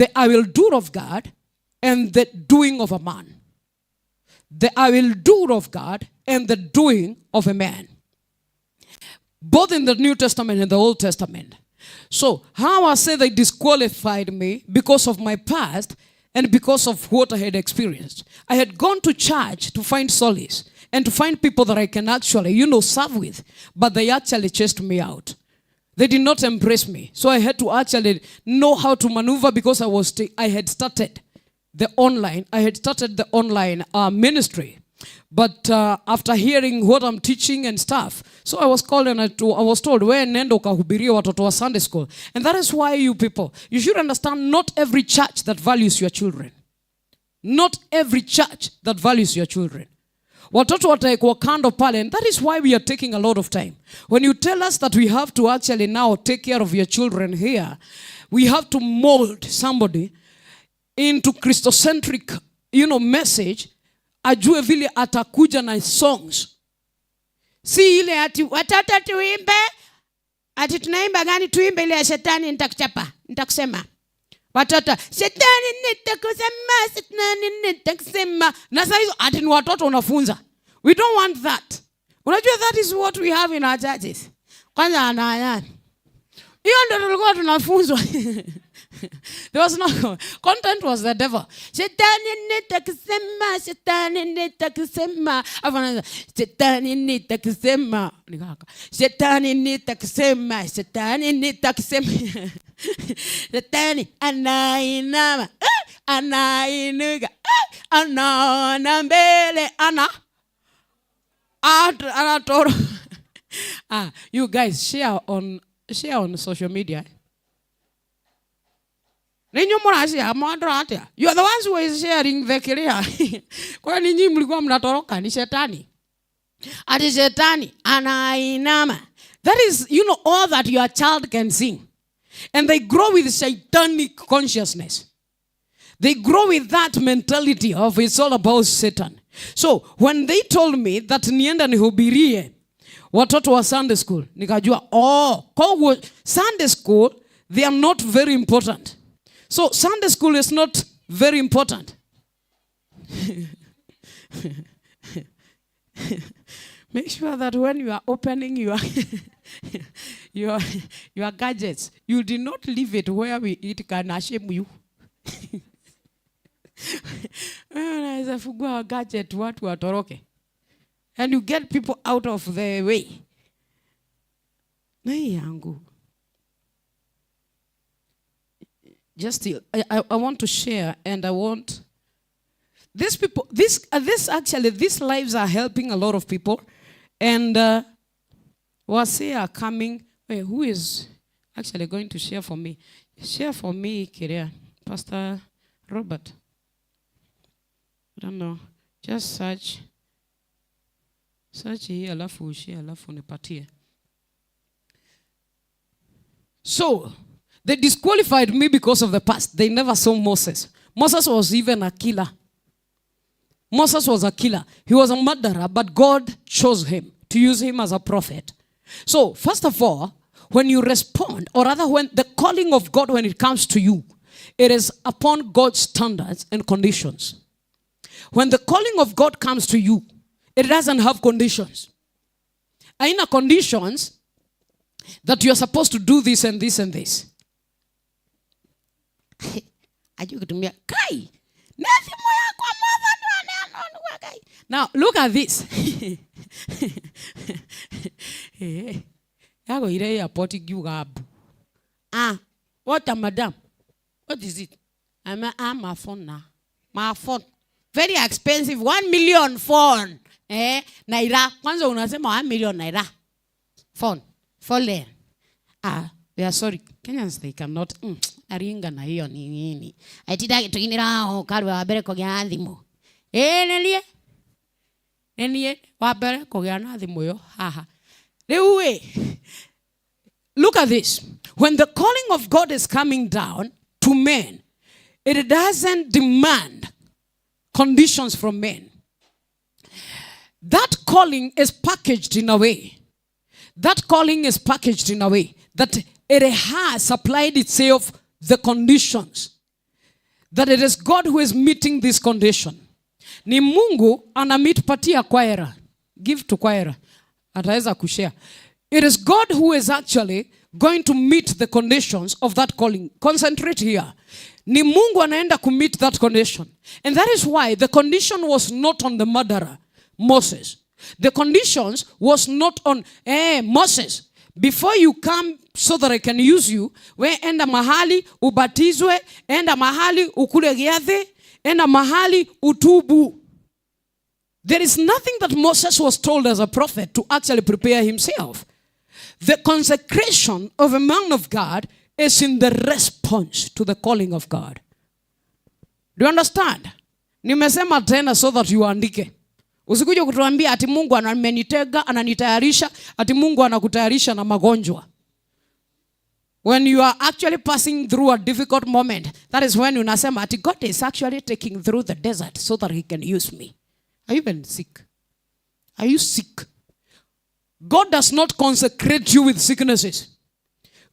The I will do of God and the doing of a man. The I will do of God and the doing of a man. Both in the New Testament and the Old Testament. So, how I say they disqualified me because of my past and because of what I had experienced. I had gone to church to find solace and to find people that I can actually, serve with. But they actually chased me out. They did not embrace me. So I had to actually know how to maneuver because I had started the online ministry. But after hearing what I'm teaching and stuff, so I was called and I was told, where nendo kahubiria watoto wa Sunday school. And that is why you people, you should understand not every church that values your children. Not every church that values your children. Watoto wataekwa kando pale, and that is why we are taking a lot of time. When you tell us that we have to actually now take care of your children here, we have to mold somebody into Christocentric, message, ajue vile atakuja na songs. Si ile ati watoto tuimbe, ati tunaimba gani tuimbe ile ya shetani nitakuchapa, nitakusema. Watoto, shetani nitakusema. Na sasa hizo ati ni watoto unafunza. We don't want that. Unajua that is what we have in our churches. Kwanza anayani. Hiyo ndio tulikuwa tunafunzwa. There was no content, was the devil. Shetani nitakusema, shetani nitakusema. Afana shetani nitakusema. Nikaka. Shetani nitakusema, shetani nitakusema. Shetani anainama, anainuka, anaona mbele, anatoro. You guys share on social media. You are the ones who is sharing the career. Kwa ninyi mlikuwa mnatoroka ni shetani. Ati shetani anainama. That is, all that your child can sing. And they grow with satanic consciousness. They grow with that mentality of it's all about Satan. So, when they told me that nienda nihubirie watoto wa Sunday school, nikajua, kwa Sunday school, they are not very important. So, Sunday school is not very important. Make sure that when you are opening your gadgets, you do not leave it where it can shame you. Unaweza fungua gadget watu watoroke. And you get people out of the way. Na yangu. Just I want to share, and I want these people, these lives are helping a lot of people. And Wase are coming. Wait, who is actually going to share for me? Share for me, Kiria. Pastor Robert. I don't know. Just search here, alafu share, alafu nipatie. So, they disqualified me because of the past. They never saw Moses. Moses was even a killer. Moses was a killer. He was a murderer, but God chose him to use him as a prophet. So, first of all, when you respond, or rather when the calling of God, when it comes to you, it is upon God's standards and conditions. When the calling of God comes to you, it doesn't have conditions. Aina conditions that you are supposed to do this and this and this. Now, look at this. What a madam? What is it? My phone now. My phone. Very expensive. 1 million phone. Naira. Kwanza unasema 1 million naira. Phone. Phone. We are sorry. Kenyans, they cannot. Aringa na hiyo ni nini. Aitida tuinira ho kalwa wabere kogya thimu. Nelie. Nelie wabere kogya na thimu yo. Haha. Lewe. Look at this. When the calling of God is coming down to men, it doesn't demand conditions from men. That calling is packaged in a way. That calling is packaged in a way that it has supplied itself the conditions that it is God who is meeting this condition. Ni Mungu ana meet patia choir. Give to choir. Ataweza kushare. It is God who is actually going to meet the conditions of that calling. Concentrate here. Ni Mungu anaenda to meet that condition. And that is why the condition was not on the murderer, Moses. The conditions was not on, Moses, before you come so that I can use you, we enda mahali ubatizwe, enda mahali ukule giathi, enda mahali utubu. There is nothing that Moses was told as a prophet to actually prepare himself. The consecration of a man of God is in the response to the calling of God. Do you understand? Nimesema tena so that you andike. Usikuje kutuambia ati Mungu anamenitega, ananitayarisha, ati Mungu anakutayarisha na magonjwa. When you are actually passing through a difficult moment, that is when unasema ati God is actually taking through the desert so that he can use me. Are you even sick? Are you sick? God does not consecrate you with sicknesses.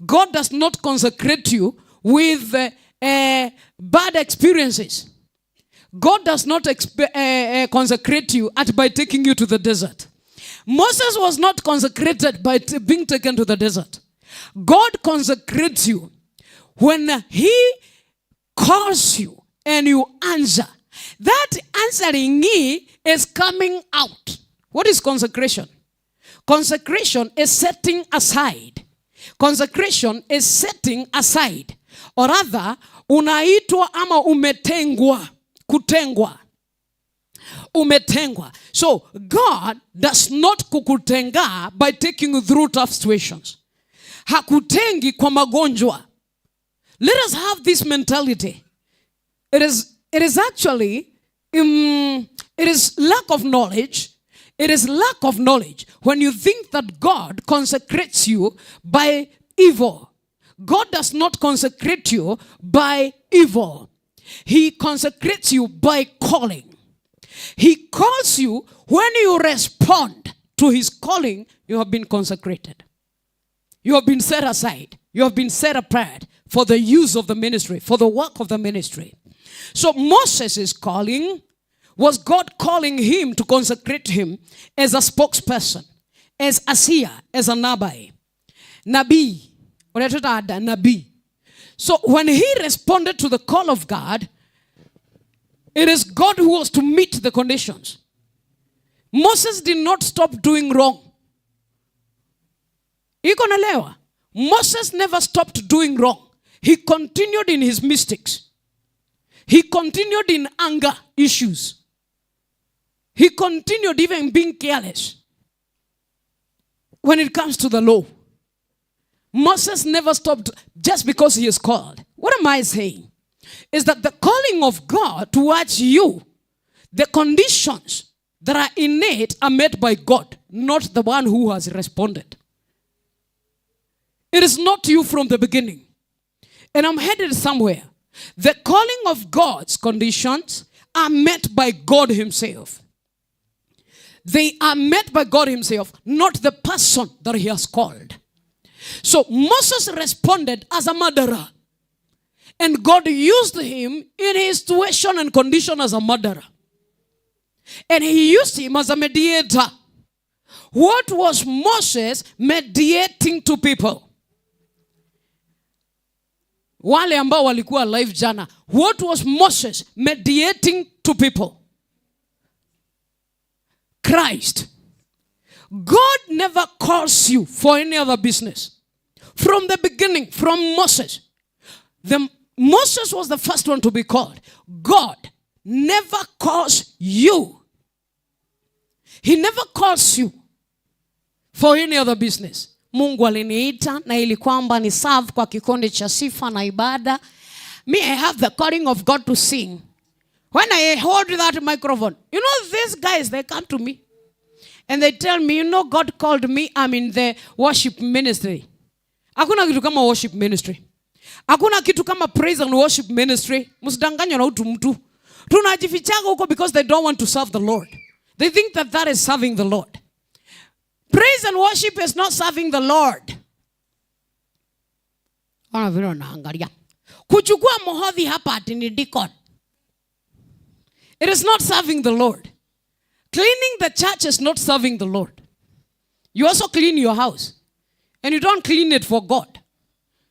God does not consecrate you with bad experiences. God does not consecrate you by taking you to the desert. Moses was not consecrated by being taken to the desert. God consecrates you when he calls you and you answer. That answering is coming out. What is consecration? Consecration is setting aside. Consecration is setting aside. Or rather, unaitwa ama umetengwa. Kutengwa. Umetengwa. So, God does not kukutenga by taking you through tough situations. Hakutengi kwa magonjwa. Let us have this mentality. It is actually, it is lack of knowledge. It is lack of knowledge when you think that God consecrates you by evil. God does not consecrate you by evil. He consecrates you by calling. He calls you when you respond to his calling, you have been consecrated. You have been set aside. You have been set apart for the use of the ministry, for the work of the ministry. So Moses' calling was God calling him to consecrate him as a spokesperson, as a seer, as a nabai. Nabi. Nabi. So when he responded to the call of God, it is God who was to meet the conditions. Moses did not stop doing wrong. Iko naelewa? Moses never stopped doing wrong. He continued in his mistakes. He continued in anger issues. He continued even being careless. When it comes to the law, Moses never stopped just because he is called. What am I saying? Is that the calling of God towards you, the conditions that are innate are met by God, not the one who has responded. It is not you from the beginning. And I'm headed somewhere. The calling of God's conditions are met by God himself. They are met by God himself, not the person that he has called. So Moses responded as a murderer. And God used him in his situation and condition as a murderer. And he used him as a mediator. What was Moses mediating to people? Wale ambao walikuwa live jana. What was Moses mediating to people? Christ. God never calls you for any other business. From the beginning, from Moses. Moses was the first one to be called. God never calls you. He never calls you for any other business. Mungu aliniita na ili kwamba ni serve kwa kikundi cha sifa na ibada. Me, I have the calling of God to sing. When I hold that microphone, you know these guys, they come to me. And they tell me, you know, God called me, I'm in the worship ministry. Hakuna kitu kama worship ministry. Hakuna kitu kama praise and worship ministry. Msidanganywe na mtu. Tunajifichaga huko because they don't want to serve the Lord. They think that that is serving the Lord. Praise and worship is not serving the Lord. Kuchukua muhodhi hapa ati ni deacon. It is not serving the Lord. Cleaning the church is not serving the Lord. You also clean your house. And you don't clean it for God.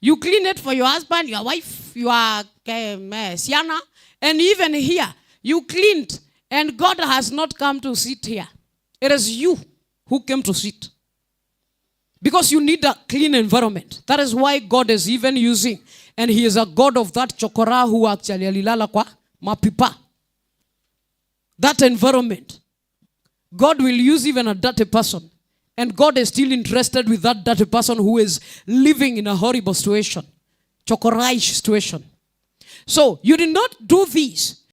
You clean it for your husband, your wife, your siana. And even here, you cleaned. And God has not come to sit here. It is you who came to sit. Because you need a clean environment. That is why God is even using. And he is a God of that chokora who actually alilala kwa mapipa. That environment. God will use even a dirty person. And God is still interested with that dirty person who is living in a horrible situation. Chokoraish situation. So, you did not do this